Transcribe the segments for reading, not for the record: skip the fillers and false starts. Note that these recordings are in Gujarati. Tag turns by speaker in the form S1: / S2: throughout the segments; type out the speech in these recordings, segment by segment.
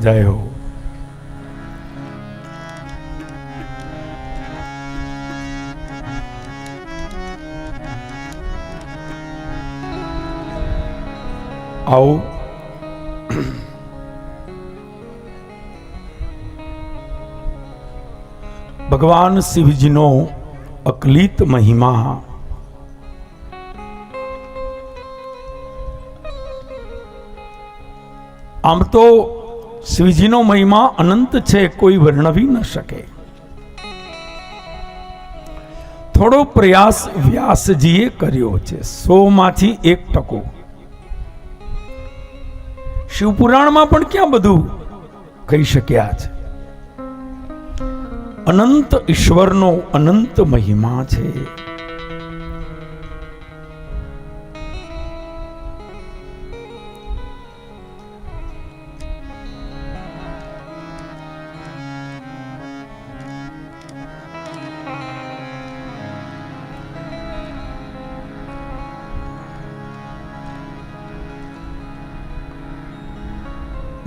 S1: જય હો. આવો ભગવાન શિવજીનો અકલિત મહિમા. આમ તો શિવજીનો મહિમા અનંત છે, કોઈ વર્ણવી ન શકે. થોડો પ્રયાસ વ્યાસજીએ કર્યો છે, 100% 1%. શિવપુરાણમાં પણ ક્યાં બધું કહી શક્યા છે. અનંત ઈશ્વરનો અનંત મહિમા છે.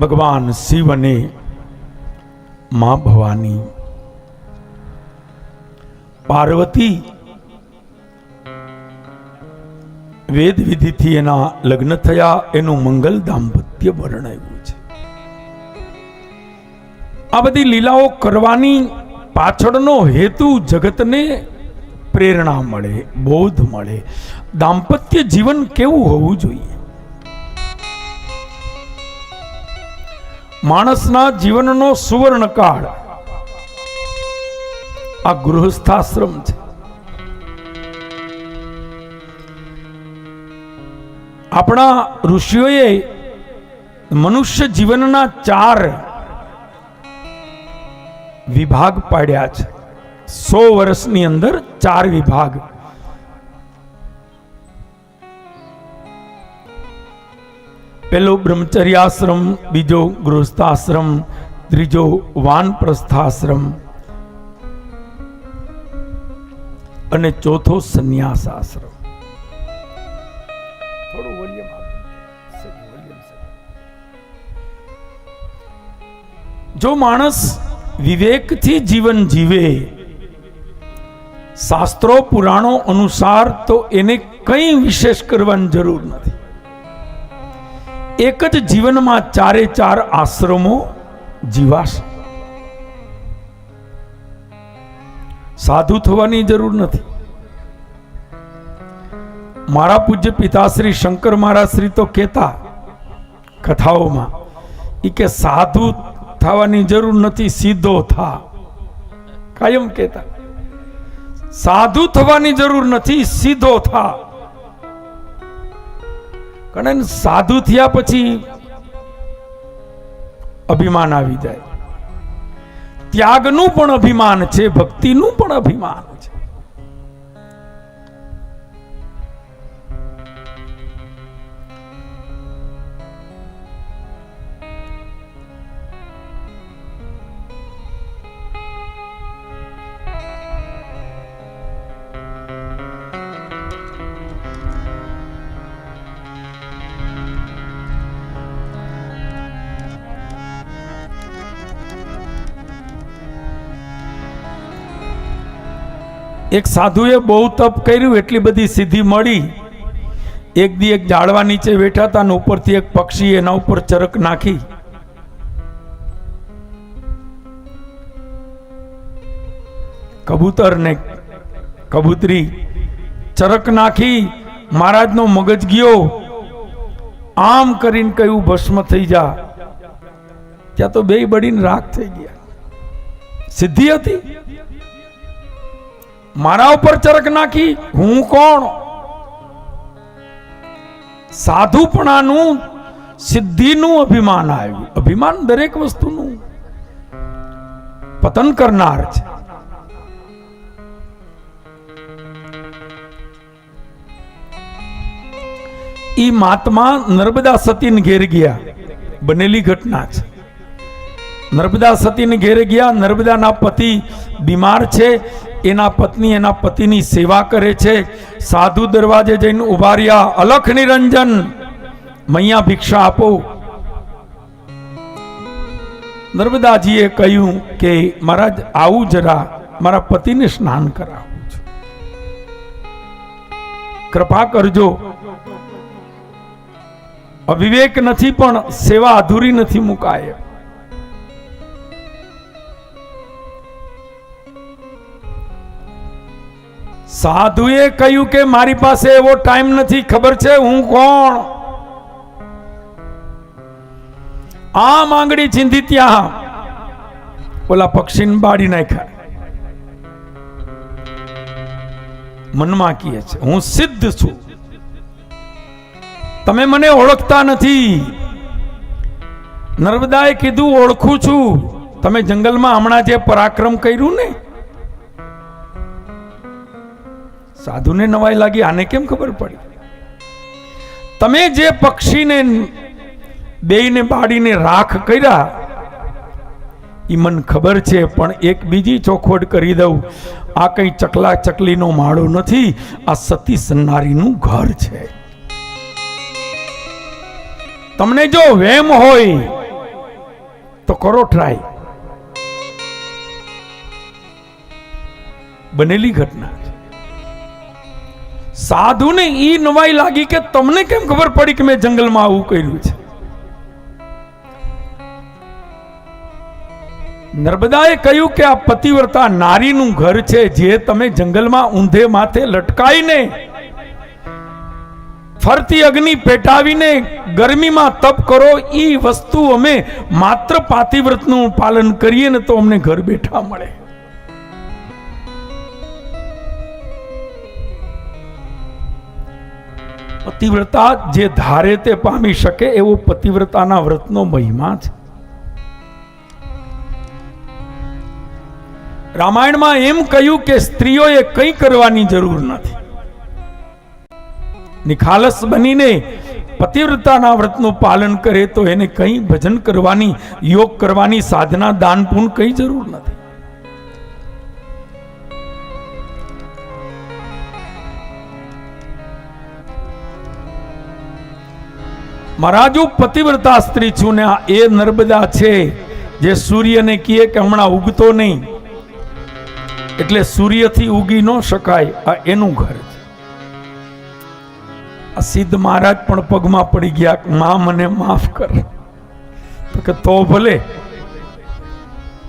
S1: ભગવાન શિવ અને મા ભવાની પાર્વતી વેદ વિધિથી એના લગ્ન થયા, એનું મંગલ દાંપત્ય વર્ણવ્યું છે. આ બધી લીલાઓ કરવાની પાછળનો હેતુ જગતને પ્રેરણા મળે, બોધ મળે. દાંપત્ય જીવન કેવું હોવું જોઈએ? માણસના જીવનનો સુવર્ણકાળ આ ગૃહસ્થાશ્રમ છે. આપણા ઋષિઓએ મનુષ્ય જીવનના 4 વિભાગ પાડ્યા છે. 100 વર્ષની અંદર 4 વિભાગ. પહેલો બ્રહ્મચર્યાશ્રમ, બીજો ગૃહસ્થાશ્રમ, ત્રીજો વાનપ્રસ્થાશ્રમ અને ચોથો સંન્યાસ આશ્રમ. થોડું વોલ્યુમ જો માણસ વિવેકથી જીવન જીવે, શાસ્ત્રો પુરાણો અનુસાર, તો એને કંઈ વિશેષ કરવાની જરૂર નથી. એક જ જીવનમાં 4 આશ્રમો જીવાશે. સાધુ થવાની જરૂર નથી. મારા પૂજ્ય પિતાશ્રી શંકર મહારાજશ્રી તો કહેતા કથાઓમાં, એ કે સાધુ થવાની જરૂર નથી, સીધો થા. કાયમ કહેતા, સાધુ થવાની જરૂર નથી, સીધો થા. કારણ સાધુ થયા પછી અભિમાન આવી જાય. ત્યાગનું પણ અભિમાન છે, ભક્તિનું પણ અભિમાન છે. એક સાધુએ બહુ તપ કર્યું, એટલી બધી સિદ્ધિ મળી. એક દી એક ઝાડવા નીચે બેઠા હતા અને ઉપરથી એક પક્ષી એના ઉપર ચરક નાખી. કબૂતર ને કબૂતરી ચરક નાખી. મહારાજનો મગજ ગયો, આમ કરીને કહ્યું ભસ્મ થઈ જા. ત્યાં તો બે બળીને રાખ થઈ ગયા. સિદ્ધિ હતી. મારા ઉપર ચરક નાખી, હું કોણ? સાધુપણાનું, સિદ્ધિનું અભિમાન આવ્યું. અભિમાન દરેક વસ્તુનું પતન કરનાર છે. ઈ મહાત્મા નર્મદા સતીને ઘેર ગયા, બનેલી ઘટના છે. નર્મદા સતીને ઘેર ગયા. નર્મદાના પતિ બીમાર છે. એના પત્ની એના પતિની સેવા કરે છે. સાધુ દરવાજે જઈને ઉભા રહ્યા. અલખ નિરંજન, મૈયા ભિક્ષા આપો. નર્મદાજીએ કહ્યું કે મહારાજ આવું જરા, મારા પતિને સ્નાન કરાવું છું, કૃપા કરજો. અવિવેક નથી પણ સેવા અધૂરી નથી મુકાય. સાધુએ કહ્યું કે મારી પાસે એવો ટાઈમ નથી, ખબર છે હું કોણ? આમ આંગળી ચીંધી ત્યાં ઓલા પક્ષીને બાળી નાખ્યા. મનમાં કહે છે હું સિદ્ધ છું, તમે મને ઓળખતા નથી. નર્મદાએ કીધું ઓળખું છું, તમે જંગલમાં હમણાં જે પરાક્રમ કર્યું ને. સાધુને નવાઈ લાગી, આને કેમ ખબર પડી? તમે જે પક્ષીને બેયને બાળીને રાખ કર્યા એ મને ખબર છે, પણ એક બીજી ચોખવટ કરી દઉં. આ કઈ ચકલા ચકલીનો માળો નથી, આ સતી સન્નારીનું ઘર છે. તમને જો વેમ હોય તો કરો ટ્રાય. બનેલી ઘટના છે. સાધુને ઈ નવાઈ લાગી કે તમને કેમ ખબર પડી કે મેં જંગલમાં આવું કર્યું છે. નર્મદાએ કહ્યું કે આ પતિવ્રતા નારીનું ઘર છે, જે તમે જંગલમાં ઊંધે માથે લટકાઈને ફરતી અગ્નિ પેટાવીને ગરમીમાં તપ કરો. ઈ વસ્તુ અમે માત્ર પાતિવ્રતનું પાલન કરીએ ને તો અમને ઘર બેઠા મળે. પતિવ્રતા જે ધારે તે પામી શકે એવો પતિવ્રતાના વ્રતનો મહિમા છે. રામાયણમાં એમ કહ્યું કે સ્ત્રીઓએ કંઈ કરવાની જરૂર નથી. નિખાલસ બનીને પતિવ્રતાના વ્રતનું પાલન કરે તો એને કંઈ ભજન કરવાની, યોગ કરવાની, સાધના, દાન પુણ્ય કંઈ જરૂર નથી. મહારાજ હું પતિવ્રતા સ્ત્રી છું ને એ નર્મદા છે જે સૂર્યને કહે કે હમણાં ઉગતો નહીં, એટલે સૂર્યથી ઉગી ન શકાય, આ એનું ઘર છે. આ સિદ્ધ મહારાજ પણ પગમાં પડી ગયા, માં મને માફ કર. તો કે તો ભલે,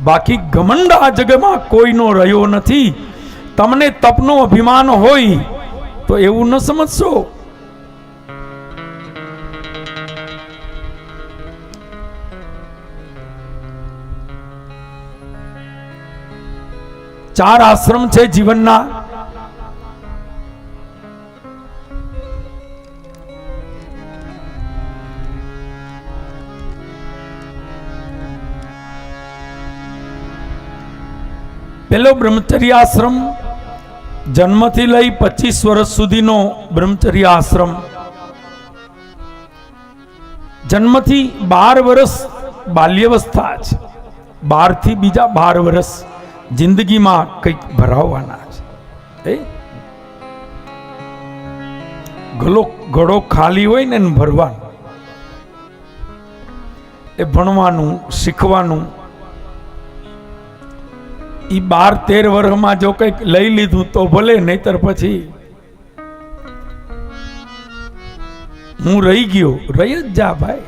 S1: બાકી ઘમંડ આ જગમાં કોઈનો રહ્યો નથી. તમને તપનો અભિમાન હોય તો એવું ન સમજશો. ચાર આશ્રમ છે જીવનના. પેલો બ્રહ્મચર્ય આશ્રમ, જન્મથી લઈ 25 વર્ષ સુધીનો બ્રહ્મચર્ય આશ્રમ. જન્મથી 12 વર્ષ બાલ્યવસ્થા છે, 12 થી બીજા 12 વર્ષ જિંદગીમાં કંઈક ભરાવવાના છે. ઘડો ખાલી હોય ને એને ભરવાનું, એ ભણવાનું, શીખવાનું. એ 12-13 વર્ષમાં જો કંઈક લઈ લીધું તો ભલે, નહીતર પછી હું રહી ગયો, રહી જ જા ભાઈ.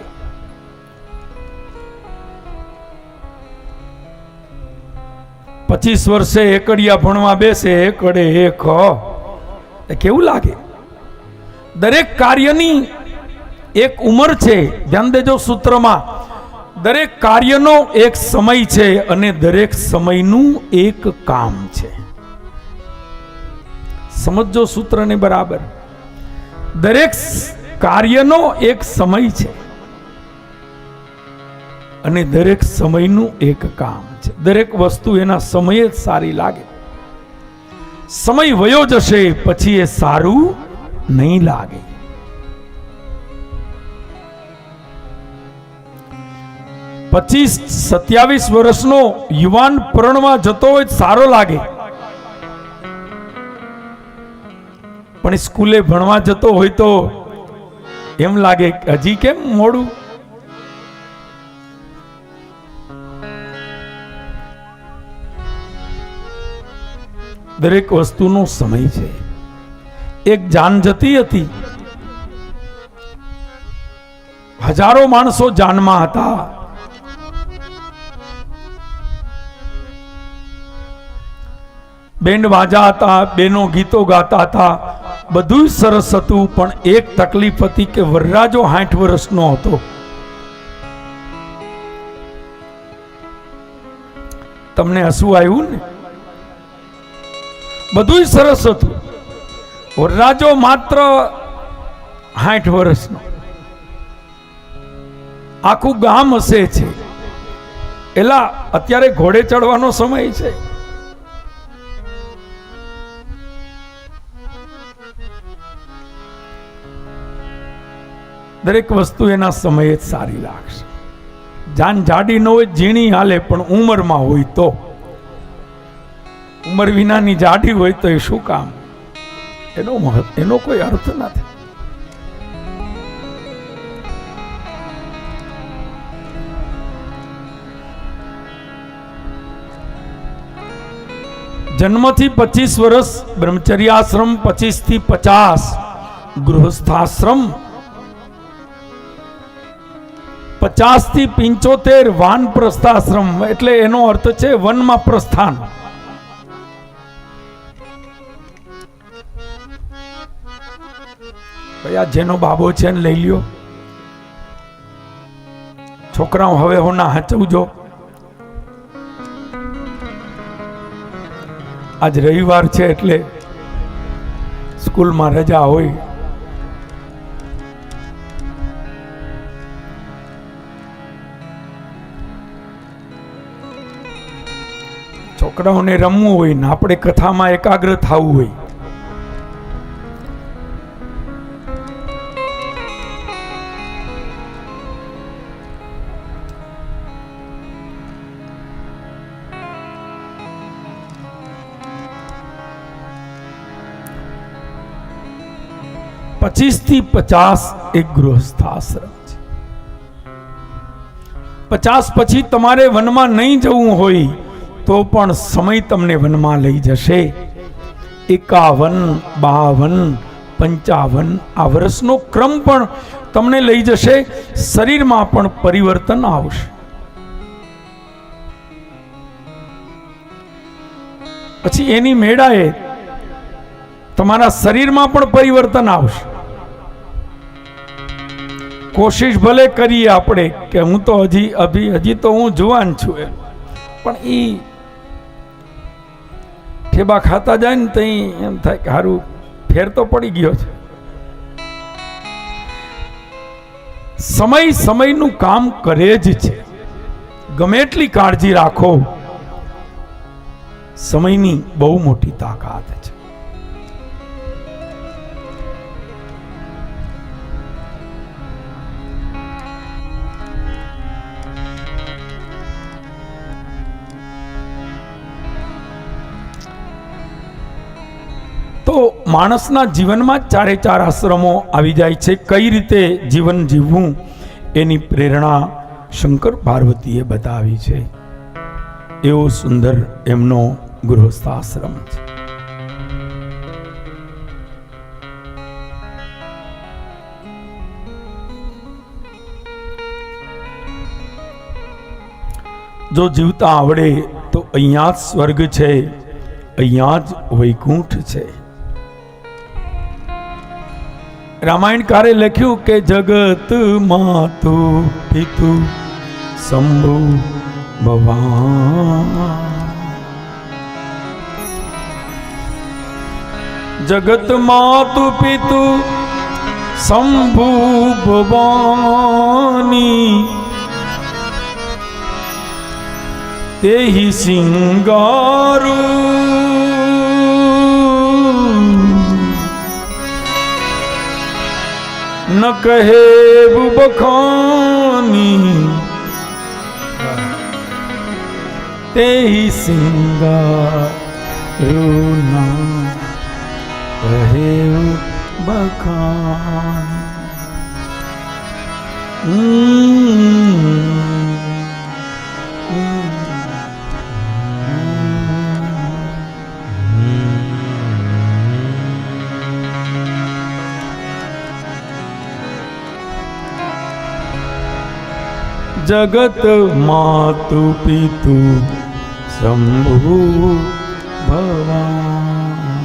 S1: પચીસ વર્ષે એકડિયા ભણવા બેસે, એકડે એક, કેવું લાગે? દરેક કાર્યની એક ઉંમર છે. ધ્યાન દેજો સૂત્રમાં, દરેક કાર્યનો એક સમય છે અને દરેક સમયનું એક કામ છે. સમજો સૂત્રને બરાબર. દરેક કાર્યનો એક સમય છે અને દરેક સમયનું એક કામ છે. દરેક વસ્તુ એના સમયે જ સારી લાગે. સમય વયો જશે પછી એ સારું નહીં લાગે. પચીસ 27 વર્ષનો યુવાન પરણવા જતો હોય સારો લાગે, પણ સ્કૂલે ભણવા જતો હોય તો એમ લાગે હજી કેમ મોડું. દરેક વસ્તુનો સમય છે. એક જાન જતી હતી, હજારો માણસો જાનમાં હતા. બેન્ડ વાજા હતા, બેનો ગીતો ગાતા હતા, બધું સરસ હતું. પણ એક તકલીફ હતી કે વરરાજો 60 વર્ષનો હતો. તમને હસવું આવ્યું ને? બધું સરસ હતું, વરરાજો માત્ર 60 વર્ષનો. આખું ગામ હસે છે. એલા અત્યારે ઘોડે ચડવાનો સમય છે. દરેક વસ્તુ એના સમયે જ સારી લાગશે. જાન જાડી ન હોય, ઝીણી હાલે, પણ ઉંમરમાં હોય તો. ઉંમર વિનાની જાડી હોય તો એ શું કામ? એનો કોઈ અર્થ નથી. જન્મથી 25 વર્ષ બ્રહ્મચર્યાશ્રમ, 25 થી 50 ગૃહસ્થાશ્રમ, 50 થી 75 વાનપ્રસ્થાશ્રમ. એટલે એનો અર્થ છે વનમાં પ્રસ્થાન. ભાઈ આ જેનો બાબો છે ને લઈ લ્યો. છોકરાઓ હવે હોના હાચવજો. આજ રવિવાર છે એટલે સ્કૂલમાં રજા હોય. છોકરાઓને રમવું હોય ને આપણે કથામાં એકાગ્ર થવું હોય. પચીસ થી 50 એક ગૃહસ્થાશ્રમ છે. 50 પછી તમારે વનમાં નહીં જવું હોય તો પણ સમય તમને વનમાં લઈ જશે. 51, 52, 55 આ વર્ષનો ક્રમ પણ તમને લઈ જશે. શરીરમાં પણ પરિવર્તન આવશે. પછી એની મેળાએ તમારા શરીરમાં પણ પરિવર્તન આવશે. કોશિશ ભલે કરીએ આપણે કે હું તો હજી તો હું જુવાન છું, પણ એ ઠેબા ખાતા જાય ને તો એમ થાય કે સારું ફેર તો પડી ગયો છે. સમય સમયનું કામ કરે જ છે. ગમે એટલી કાળજી રાખો, સમયની બહુ મોટી તાકાત છે. તો માણસના જીવનમાં 4 આશ્રમો આવી જાય છે. કઈ રીતે જીવન જીવવું એની પ્રેરણા શંકર પાર્વતીએ બતાવી છે. એવો સુંદર એમનો ગૃહસ્થાશ્રમ છે. જો જીવતા આવડે તો અહીંયા જ સ્વર્ગ છે, અહીંયા જ વૈકુંઠ છે. રામાયણકારે લખ્યું કે જગત માતુ પિતુ શંભુ ભવાન. જગત માતુ પિતુ શંભુ ભવાની તેહી સિંગારું ન કહે બખાની તેહી સિંગારું ન કહે બખાની. जगत मातु पितु शंभु भवान।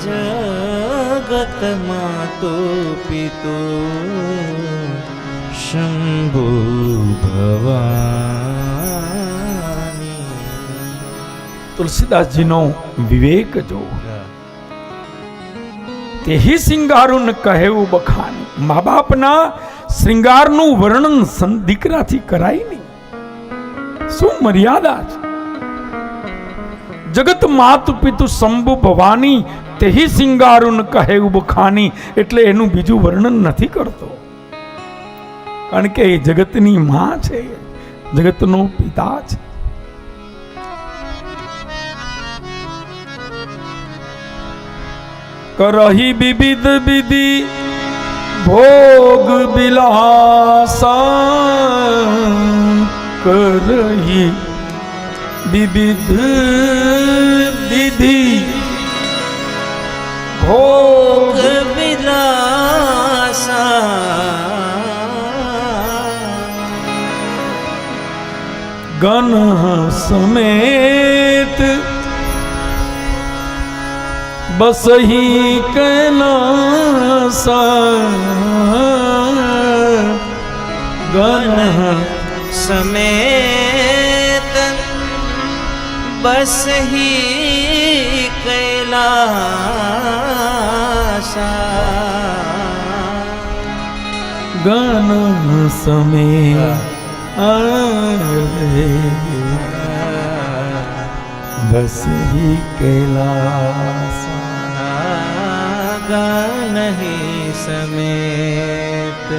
S2: जगत मातु पितु शंभु भवानी।
S1: तुलसीदास जी नो विवेक जो ते ही श्रृंगारू न कहेવું બખાની। મા બાપના શ્રृंगारનું વર્ણન દીકરાથી કરાય નહીં। શું મર્યાદા છે। જગત માતુ પિતુ શંભુ ભવાની તે ही શ્રृंगारू ન કહેવું બખાની, એટલે એનું બીજું વર્ણન નથી કરતો, કારણ કે એ જગતની માં છે, જગતનો પિતા છે। करही विविध विधि भोग विलासा, करही विविध विधि भोग
S2: विलासा,
S1: गण समेत बस ही कैलासा,
S2: गण समेत बस ही कैलासा,
S1: गण समेत बस ही कैलासा,
S2: गान ही समेत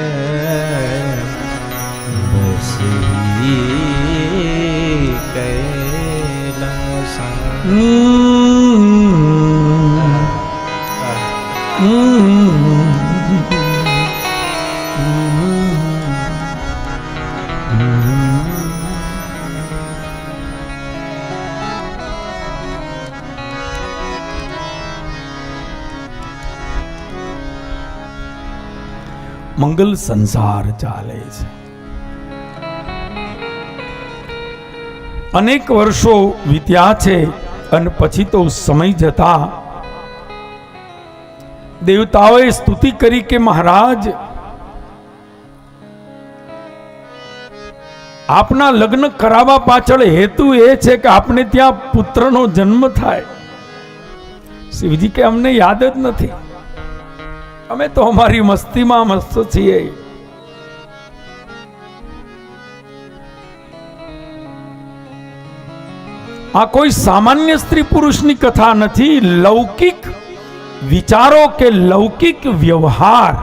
S2: बस ही कैलासा।
S1: મંગલ સંસાર ચાલે છે। અનેક વર્ષો વીત્યા છે અને પછી તો સમય જતા દેવતાઓએ સ્તુતિ કરી કે મહારાજ, આપના લગ્ન કરાવવા પાછળ હેતુ એ છે કે આપને ત્યાં પુત્રનો જન્મ થાય। શિવજી કે અમને યાદ જ નથી, અમે તો અમારી મસ્તીમાં મસ્ત છીએ। આ કોઈ સામાન્ય સ્ત્રી પુરુષની કથા નથી, લૌકિક વિચારો કે લૌકિક વ્યવહાર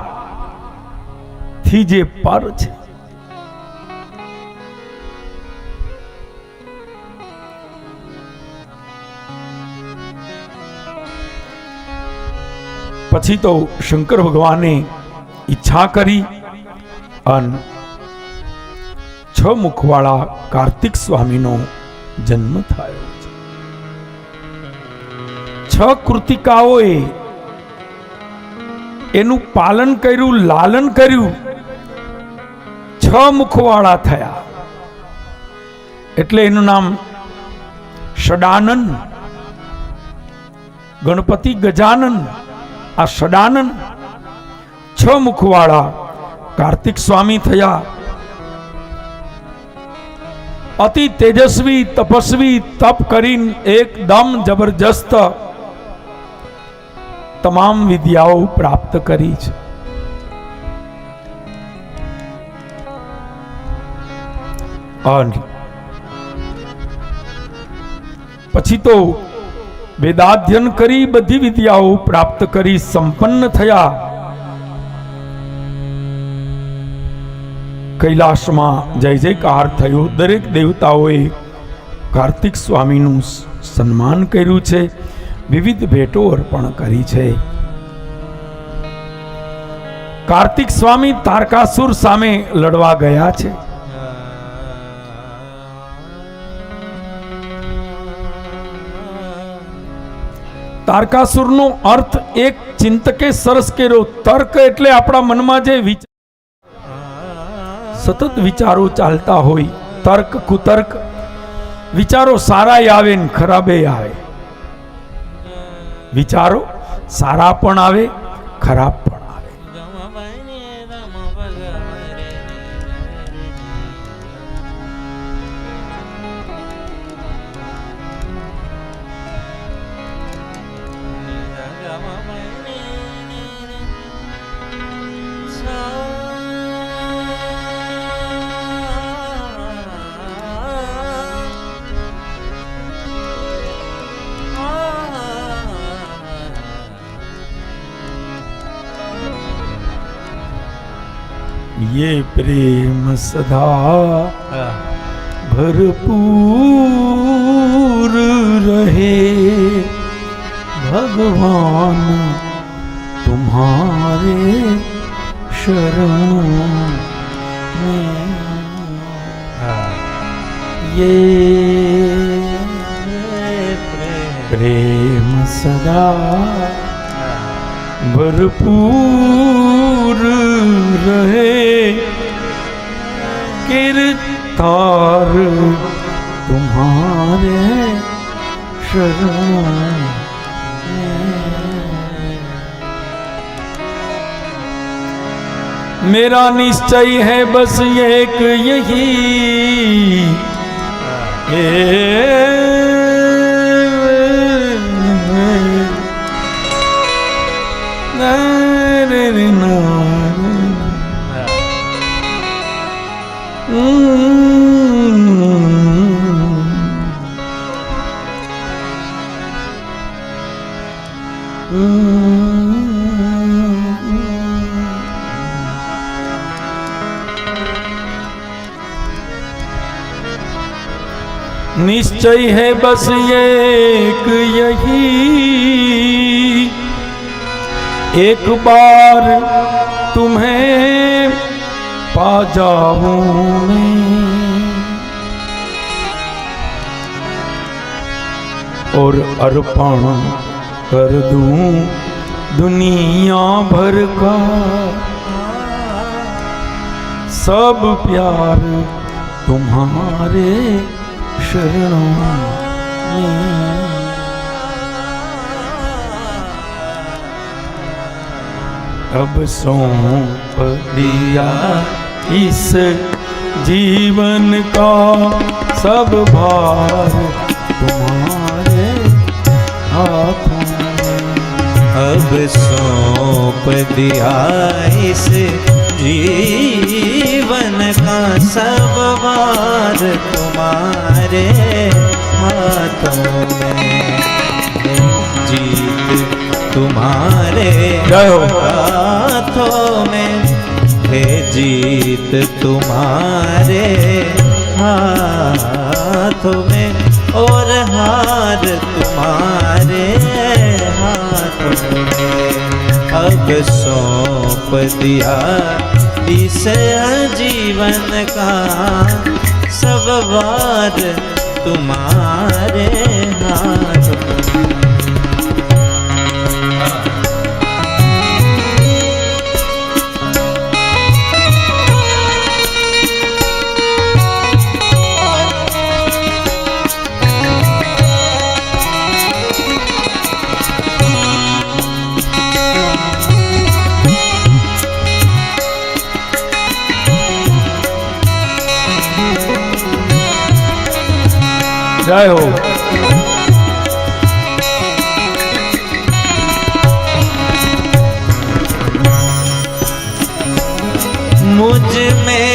S1: થી જે પર છે। પછી તો શંકર ભગવાને ઈચ્છા કરી અને 6 મુખવાળા કાર્તિક સ્વામીનો જન્મ થયો છે। 6 કૃતિકાઓએ એનું પાલન કર્યું, લાલન કર્યું, 6 મુખવાળા થયા, એટલે એનું નામ ષડાનન, ગણપતિ ગજાનન। આ ષડાનન 6 મુખવાળા કાર્તિક સ્વામી થયા। અતિ તેજસ્વી તપસ્વી તપ કરીને એકદમ જબરજસ્ત તમામ વિદ્યાઓ પ્રાપ્ત કરી છે। અને પછી તો વેદાધ્યન કરી બધી વિદ્યાઓ પ્રાપ્ત કરી સંપન્ન થયા। કૈલાસમાં જય જયકાર થયો। દરેક દેવતાઓએ કાર્તિક સ્વામીનું સન્માન કર્યું છે, વિવિધ ભેટો અર્પણ કરી છે। કાર્તિક સ્વામી તારકાસુર સામે લડવા ગયા છે। તારકાસુરનો અર્થ એક ચિંતકે સરસ કર્યો. તર્ક એટલે આપણા મનમાં જે સતત વિચારો ચાલતા હોય, તર્ક કુતર્ક વિચારો સારાય આવે ને ખરાબે આવે. વિચારો સારા પણ આવે, ખરાબ પણ આવે. ये प्रेम सदा भरपूर रहे भगवान तुम्हारे शरण में. ये प्रेम सदा भरपूर रहे किरतार तुम्हारे शरण में. मेरा निश्चय है बस एक यही निश्चय है बस एक यही एक बार तुम्हें पा जाऊं मैं और अर्पण कर दूं दुनिया भर का सब प्यार तुम्हारे शरणों में. अब सौंप दिया इस जीवन का सब भार तुम्हारे हाथों में.
S2: अब सौंप दिया इस जीवन का सब भार तुम्हारे हाथों में. जीत तुम्हारे हाथों में है, जीत तुम्हारे हाथों में और हार तुम्हारे हाथों में. अब सौंप दिया इस जीवन का सब वार तुम्हारे हाथों में.
S1: जय हो.
S2: मुझ में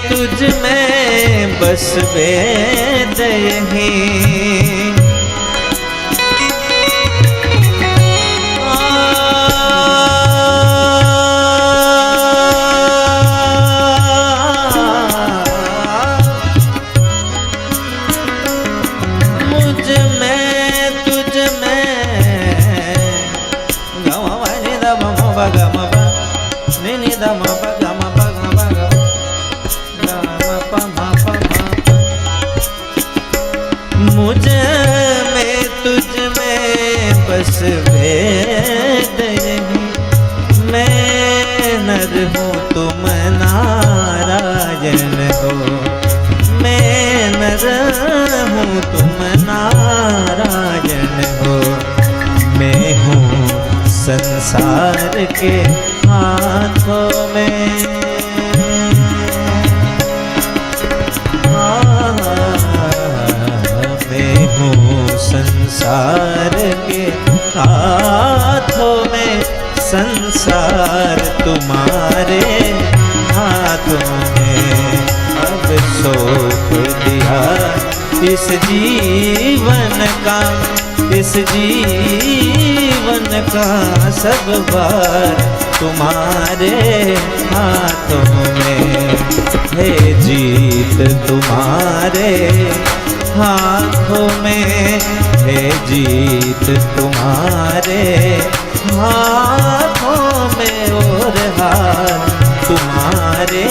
S2: तुझ में बस वेद यही मुझ तुम नारायण हो। मैं नर हूँ तुम नारायण हो। मैं हूँ संसार के हाथों में। मैं हूँ संसार के हाथों में। संसार तुम्हारे हाथों में। अब सौंप दिया इस जीवन का, इस जीवन का सब भार तुम्हारे हाथों में है। जीत तुम्हारे हाथों में है। जीत तुम्हारे हाथों में और हार तुम्हारे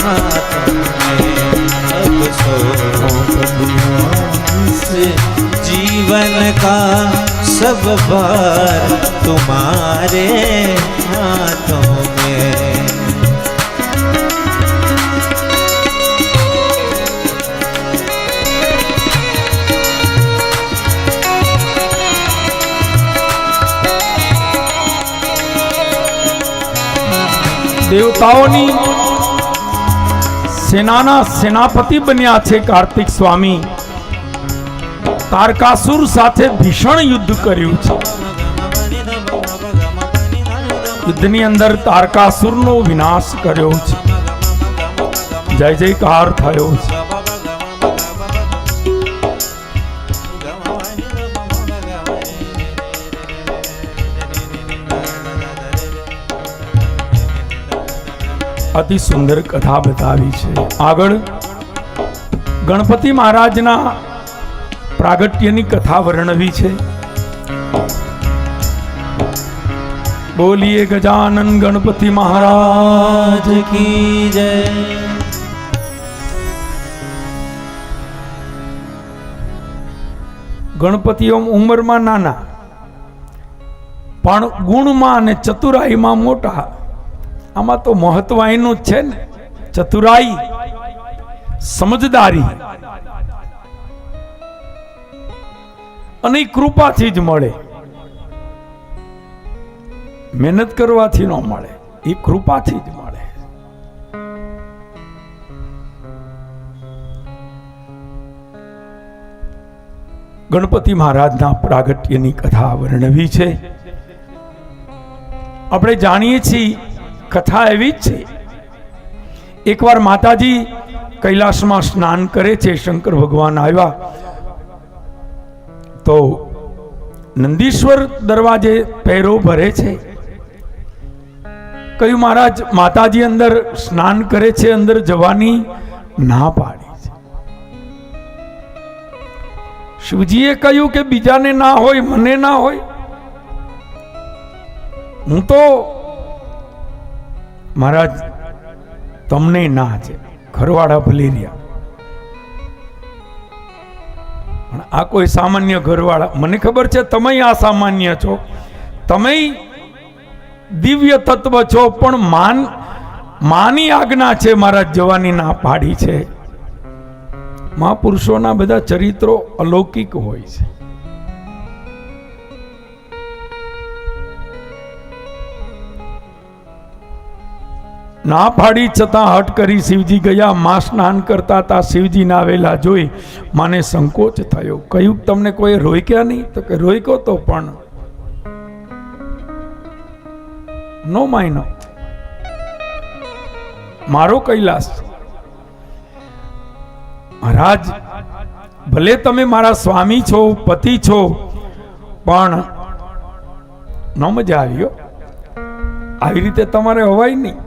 S2: हाथों में। अब सौंप दिया इस जीवन का सब भार तुम्हारे हाथों में।
S1: દેવતાઓની સેનાના સેનાપતિ બન્યા છે કાર્તિક સ્વામી. તારકાસુર સાથે ભીષણ યુદ્ધ કર્યું છે. યુદ્ધની અંદર તારકાસુરનો વિનાશ કર્યો છે. જય જયકાર થયો છે. અતિ સુંદર કથા બતાવી છે. આગળ ગણપતિ મહારાજના પ્રાગટ્યની કથા વર્ણવી છે. બોલીએ ગજાનન ગણપતિ મહારાજ કી જય. ગણપતિઓ ઉંમરમાં નાના પણ ગુણમાં અને ચતુરાઈમાં મોટા. આમાં તો મહત્વ એનું જ છે ને, ચતુરાઈ, સમજદારી અને કૃપાથી જ મળે. મહેનત કરવાથી ન મળે, એ કૃપાથી જ મળે. ગણપતિ મહારાજના પ્રાગટ્યની કથા વર્ણવી છે. આપણે જાણીએ છીએ કથા એવી જ છે. એકવાર માતાજી કૈલાસમાં સ્નાન કરે છે. શંકર ભગવાન આવ્યા તો નંદીશ્વર દરવાજે પહેરો ભરે છે. કહ્યું મહારાજ માતાજી અંદર સ્નાન કરે છે, અંદર જવાની ના પાડી છે. શિવજીએ કહ્યું કે બીજાને ના હોય, મને ના હોય. હું તો મહારાજ તમને ના છે, ઘરવાળા ભલી રહ્યા, પણ આ કોઈ સામાન્ય ઘરવાળા, મને ખબર છે તમે આ સામાન્ય છો, તમે દિવ્ય તત્વ છો, પણ માની આજ્ઞા છે મહારાજ જવાની ના પાડી છે. મહાપુરુષોના બધા ચરિત્રો અલૌકિક હોય છે. ના પાડી છતાં હટ કરી શિવજી ગયા. માં સ્નાન કરતા હતા, શિવજી ના આવેલા જોઈ માને સંકોચ થયો. કહ્યું તમને કોઈ રોક્યા નહીં? તો કે રોક્યો તો પણ નો માયનો, મારો કૈલાસ. મહારાજ ભલે તમે મારા સ્વામી છો, પતિ છો, પણ ન મજા આવ્યો. આવી રીતે તમારે હવાય નહીં.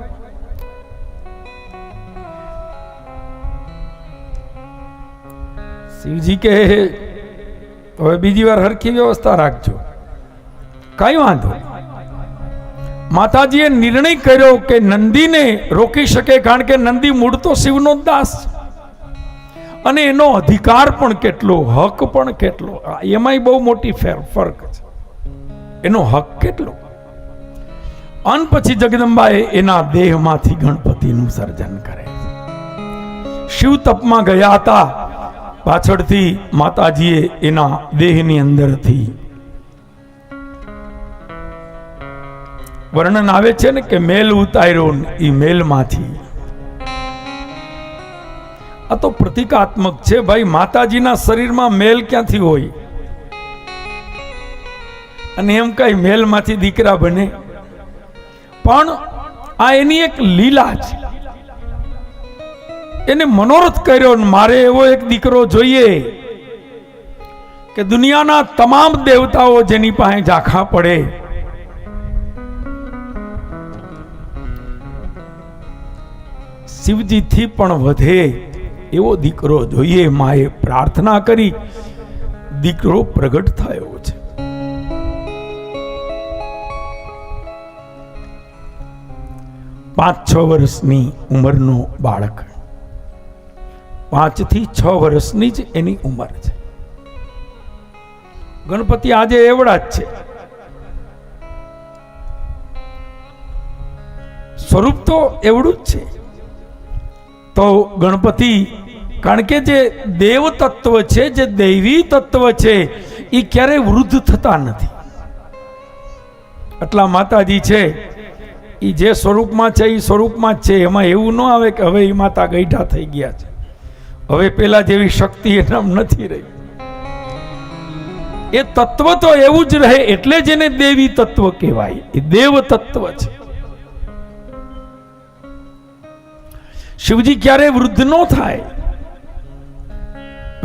S1: શિવજી કે હવે બીજી વાર હરખી વ્યવસ્થા રાખજો. કઈ વાંધો. માતાજીએ નિર્ણય કર્યો કે નંદીને રોકી શકે, કારણ કે નંદી મૂળ તો શિવનો દાસ, અને એનો અધિકાર પણ કેટલો, હક પણ કેટલો. એમાંય બહુ મોટી ફરક છે. એનો હક કેટલો. અને પછી જગદંબાએ એના દેહમાંથી ગણપતિનું સર્જન કરે. શિવ તપમાં ગયા હતા, પાછળથી માતાજીએ એના દેહની અંદરથી વર્ણન આવે છે ને કે મેલ ઉતાર્યો, એ મેલમાંથી. આ તો પ્રતિકાત્મક છે ભાઈ. માતાજીના શરીરમાં મેલ ક્યાંથી હોય? અને એમ કઈ મેલમાંથી દીકરા બને? પણ આ એની એક લીલા છે. એને મનોરથ કર્યો, મારે એવો એક દીકરો જોઈએ કે દુનિયાના તમામ દેવતાઓ જેની પાસે ઝાંખા પડે. શિવજીથી પણ વધે એવો દીકરો જોઈએ. માએ પ્રાર્થના કરી, દીકરો પ્રગટ થયો છે. 5-6 વર્ષની ઉંમરનો બાળક, 5 થી 6 વર્ષની જ એની ઉંમર છે. ગણપતિ આજે એવડા જ છે. સ્વરૂપ તો એવડું જ છે. તો ગણપતિ, કારણ કે જે દેવ તત્વ છે, જે દૈવી તત્વ છે, એ ક્યારેય વૃદ્ધ થતા નથી. એટલા માતાજી છે એ જે સ્વરૂપમાં છે એ સ્વરૂપમાં જ છે. એમાં એવું ન આવે કે હવે એ માતા ગઈઢા થઈ ગયા છે, હવે પેલા જેવી શક્તિ એનામ નથી રહી. એ તત્વ તો એવું જ રહે, એટલે જ એને દેવી તત્વ કહેવાય. એ દેવ તત્વ છે. શિવજી ક્યારે વૃદ્ધ ન થાય,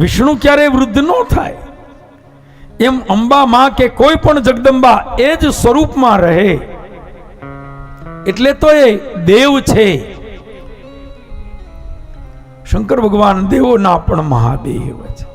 S1: વિષ્ણુ ક્યારે વૃદ્ધ ન થાય. એમ અંબા માં કે કોઈ પણ જગદંબા એ જ સ્વરૂપમાં રહે. એટલે તો એ દેવ છે. શંકર ભગવાન દેવોના પણ મહાદેવ છે.